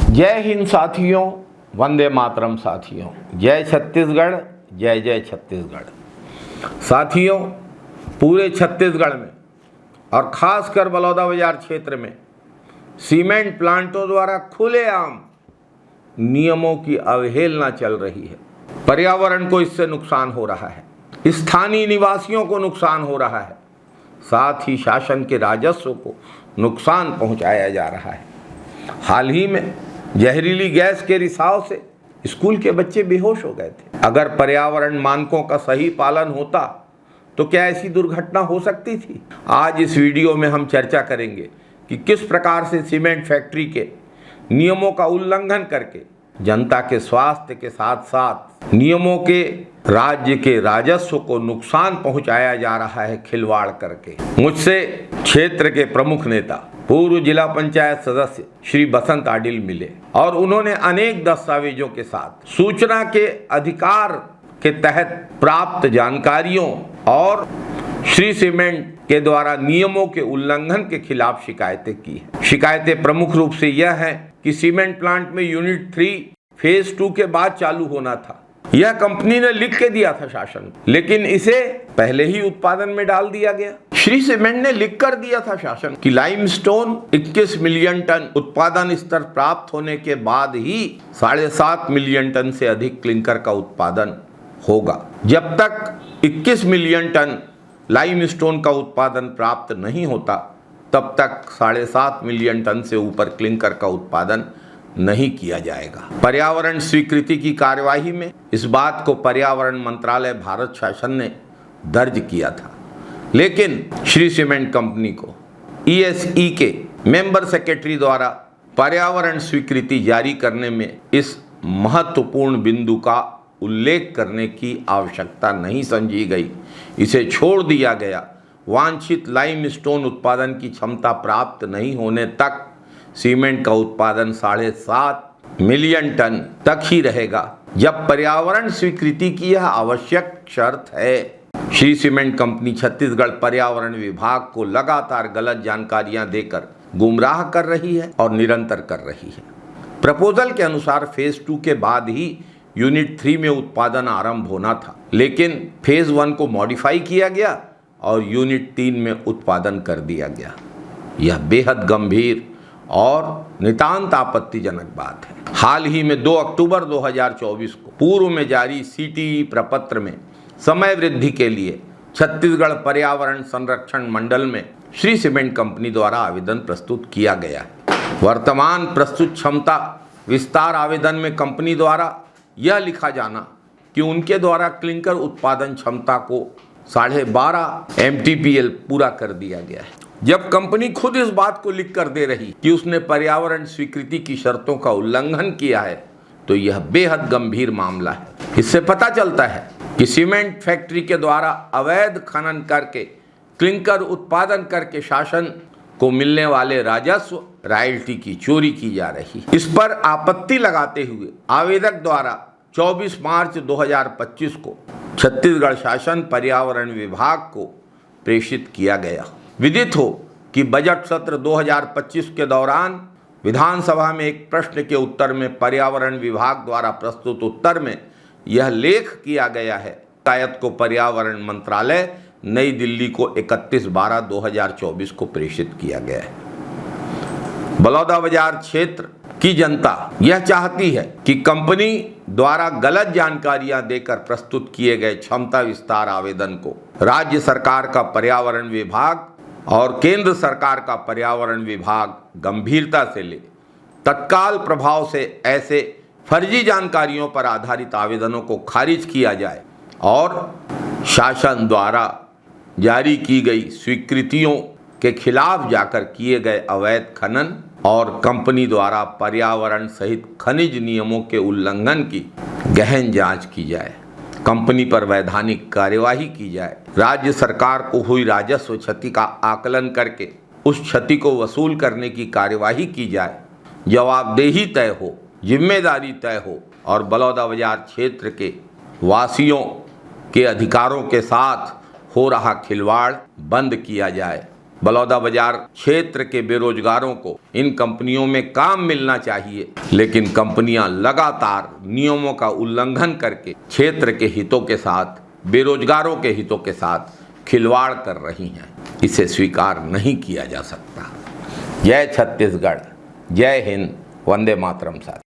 जय हिंद साथियों, वंदे मातरम साथियों, जय छत्तीसगढ़, जय जय छत्तीसगढ़। साथियों, पूरे छत्तीसगढ़ में और खासकर बलौदाबाजार क्षेत्र में सीमेंट प्लांटों द्वारा खुलेआम नियमों की अवहेलना चल रही है। पर्यावरण को इससे नुकसान हो रहा है, स्थानीय निवासियों को नुकसान हो रहा है, साथ ही शासन के राजस्व को नुकसान पहुंचाया जा रहा है। हाल ही में जहरीली गैस के रिसाव से स्कूल के बच्चे बेहोश हो गए थे। अगर पर्यावरण मानकों का सही पालन होता तो क्या ऐसी दुर्घटना हो सकती थी? आज इस वीडियो में हम चर्चा करेंगे कि किस प्रकार से सीमेंट फैक्ट्री के नियमों का उल्लंघन करके जनता के स्वास्थ्य के साथ साथ नियमों के राज्य के राजस्व को नुकसान पहुंचाया जा रहा है खिलवाड़ करके। मुझसे क्षेत्र के प्रमुख नेता पूर्व जिला पंचायत सदस्य श्री बसंत आडिल मिले और उन्होंने अनेक दस्तावेजों के साथ सूचना के अधिकार के तहत प्राप्त जानकारियों और श्री सीमेंट के द्वारा नियमों के उल्लंघन के खिलाफ शिकायतें की हैं। शिकायतें प्रमुख रूप से यह है कि सीमेंट प्लांट में यूनिट 3 फेज 2 के बाद चालू होना था। यह कंपनी ने लिख के दिया था शासन, लेकिन इसे पहले ही उत्पादन में डाल दिया गया। श्री सीमेंट ने लिख कर दिया था शासन कि लाइमस्टोन 21 मिलियन टन उत्पादन स्तर प्राप्त होने के बाद ही 7.5 मिलियन टन से अधिक क्लिंकर का उत्पादन होगा। जब तक 21 मिलियन टन लाइमस्टोन का उत्पादन प्राप्त नहीं होता तब तक 7.5 मिलियन टन से ऊपर क्लिंकर का उत्पादन नहीं किया जाएगा। पर्यावरण स्वीकृति की कार्यवाही में इस बात को पर्यावरण मंत्रालय भारत शासन ने दर्ज किया था, लेकिन श्री सीमेंट कंपनी को ESE के मेंबर सेक्रेटरी द्वारा पर्यावरण स्वीकृति जारी करने में इस महत्वपूर्ण बिंदु का उल्लेख करने की आवश्यकता नहीं समझी गई। इसे छोड़ दिया गया। वांछित लाइमस्टोन उत्पादन की क्षमता प्राप्त नहीं होने तक सीमेंट का उत्पादन 7.5 मिलियन टन तक ही रहेगा, जब पर्यावरण स्वीकृति की यह आवश्यक शर्त है। श्री सीमेंट कंपनी छत्तीसगढ़ पर्यावरण विभाग को लगातार गलत जानकारियां देकर गुमराह कर रही है और निरंतर कर रही है। प्रपोजल के अनुसार फेज 2 के बाद ही यूनिट 3 में उत्पादन आरंभ होना था, लेकिन फेज 1 को मॉडिफाई किया गया और यूनिट 3 में उत्पादन कर दिया गया। यह बेहद गंभीर और नितांत आपत्तिजनक बात है। हाल ही में 2 अक्टूबर 2024 को पूर्व में जारी CTE प्रपत्र में समय वृद्धि के लिए छत्तीसगढ़ पर्यावरण संरक्षण मंडल में श्री सीमेंट कंपनी द्वारा आवेदन प्रस्तुत किया गया है। वर्तमान प्रस्तुत क्षमता विस्तार आवेदन में कंपनी द्वारा यह लिखा जाना कि उनके द्वारा क्लिंकर उत्पादन क्षमता को 12.5 MTPL पूरा कर दिया गया है, जब कंपनी खुद इस बात को लिख कर दे रही कि उसने पर्यावरण स्वीकृति की शर्तों का उल्लंघन किया है, तो यह बेहद गंभीर मामला है। इससे पता चलता है कि सीमेंट फैक्ट्री के द्वारा अवैध खनन करके क्लिंकर उत्पादन करके शासन को मिलने वाले राजस्व रॉयल्टी की चोरी की जा रही है। इस पर आपत्ति लगाते हुए आवेदक द्वारा 24 मार्च 2025 को छत्तीसगढ़ शासन पर्यावरण विभाग को प्रेषित किया गया। विदित हो कि बजट सत्र 2025 के दौरान विधानसभा में एक प्रश्न के उत्तर में पर्यावरण विभाग द्वारा प्रस्तुत उत्तर में यह लेख किया गया है। शिकायत को पर्यावरण मंत्रालय नई दिल्ली को 31/12/2024 को प्रेषित किया गया है। बलौदाबाजार क्षेत्र की जनता यह चाहती है कि कंपनी द्वारा गलत जानकारियां देकर प्रस्तुत किए गए क्षमता विस्तार आवेदन को राज्य सरकार का पर्यावरण विभाग और केंद्र सरकार का पर्यावरण विभाग गंभीरता से ले, तत्काल प्रभाव से ऐसे फर्जी जानकारियों पर आधारित आवेदनों को खारिज किया जाए और शासन द्वारा जारी की गई स्वीकृतियों के खिलाफ जाकर किए गए अवैध खनन और कंपनी द्वारा पर्यावरण सहित खनिज नियमों के उल्लंघन की गहन जांच की जाए। कंपनी पर वैधानिक कार्यवाही की जाए। राज्य सरकार को हुई राजस्व क्षति का आकलन करके उस क्षति को वसूल करने की कार्यवाही की जाए। जवाबदेही तय हो, जिम्मेदारी तय हो और बलौदाबाजार क्षेत्र के वासियों के अधिकारों के साथ हो रहा खिलवाड़ बंद किया जाए। बलौदाबाजार क्षेत्र के बेरोजगारों को इन कंपनियों में काम मिलना चाहिए, लेकिन कंपनियां लगातार नियमों का उल्लंघन करके क्षेत्र के हितों के साथ, बेरोजगारों के हितों के साथ खिलवाड़ कर रही हैं। इसे स्वीकार नहीं किया जा सकता। जय छत्तीसगढ़, जय हिंद, वंदे मातरम। साथ